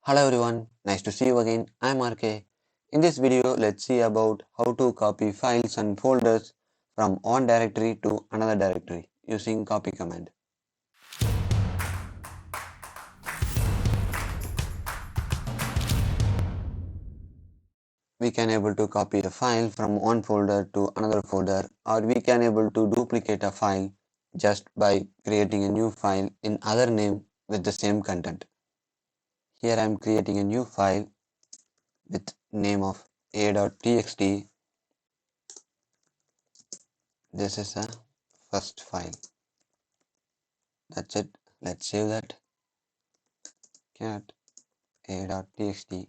Hello everyone, nice to see you again. I'm RK. In this video, let's see about how to copy files and folders from one directory to another directory using copy command. We can able to copy a file from one folder to another folder, or we can able to duplicate a file just by creating a new file in other name with the same content. Here I'm creating a new file with name of a.txt. This is a first file. That's it. Let's save that. Cat a.txt.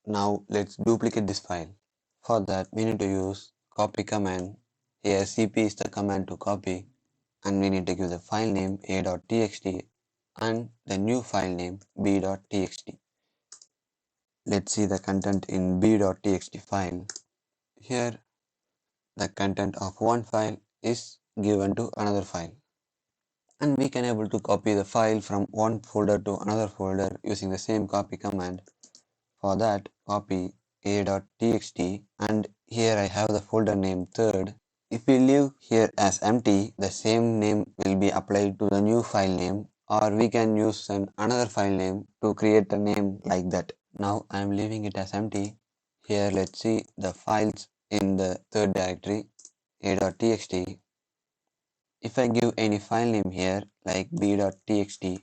Now let's duplicate this file. For that we need to use copy command. Here cp is the command to copy, and we need to give the file name a.txt and the new file name b.txt. Let's see the content in b.txt file. Here the content of one file is given to another file, and we can able to copy the file from one folder to another folder using the same copy command. For that, copy a.txt, and here I have the folder name third. If we leave here as empty, the same name will be applied to the new file name, or we can use another file name to create a name like that. Now I am leaving it as empty. Here let's see the files in the third directory a.txt. If I give any file name here like b.txt,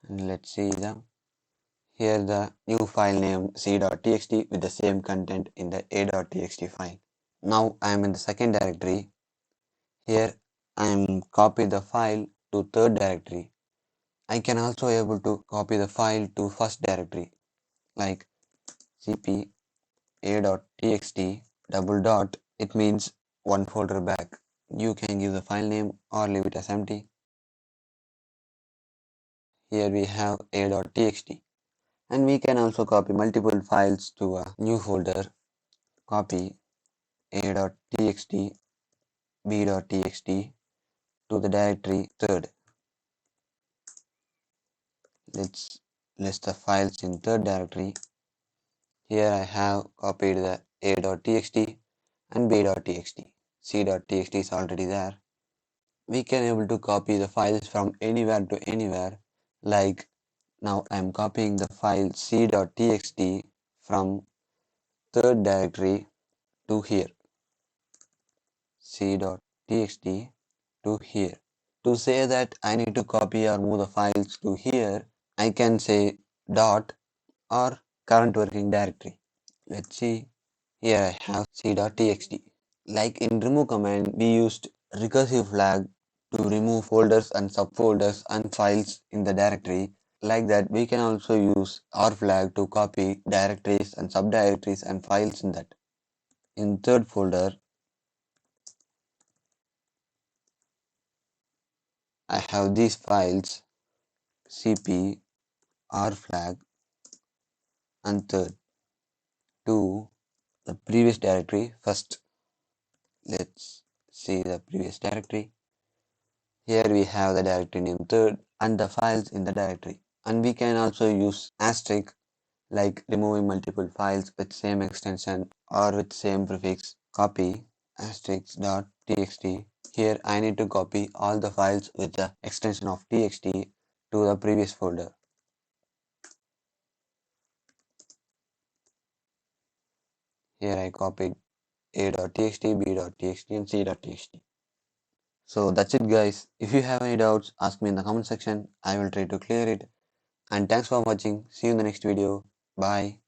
and let's see here the new file name c.txt with the same content in the a.txt file. Now I am in the second directory. Here I am copy the file to third directory. I can also able to copy the file to first directory like cp a.txt double dot. It means one folder back. You can give the file name or leave it as empty. Here we have a.txt, and we can also copy multiple files to a new folder. Copy a.txt b.txt to the directory third. Let's list the files in third directory. Here I have copied the a.txt and b.txt. c.txt is already there. We can able to copy the files from anywhere to anywhere. Like now I am copying the file c.txt from third directory to here. c.txt to here. To say that I need to copy or move the files to here, I can say dot or current working directory. Let's see. Here I have c.txt. Like in remove command, we used recursive flag to remove folders and subfolders and files in the directory. Like that, we can also use R flag to copy directories and subdirectories and files in that. In third folder, I have these files cp R flag and third to the previous directory first. Let's see the previous directory. Here we have the directory name third and the files in the directory. And we can also use asterisk, like removing multiple files with same extension or with same prefix. Copy asterisk dot txt. Here I need to copy all the files with the extension of txt to the previous folder. Here I copied a.txt, b.txt and c.txt. So that's it guys. If you have any doubts, ask me in the comment section. I will try to clear it. And thanks for watching. See you in the next video. Bye.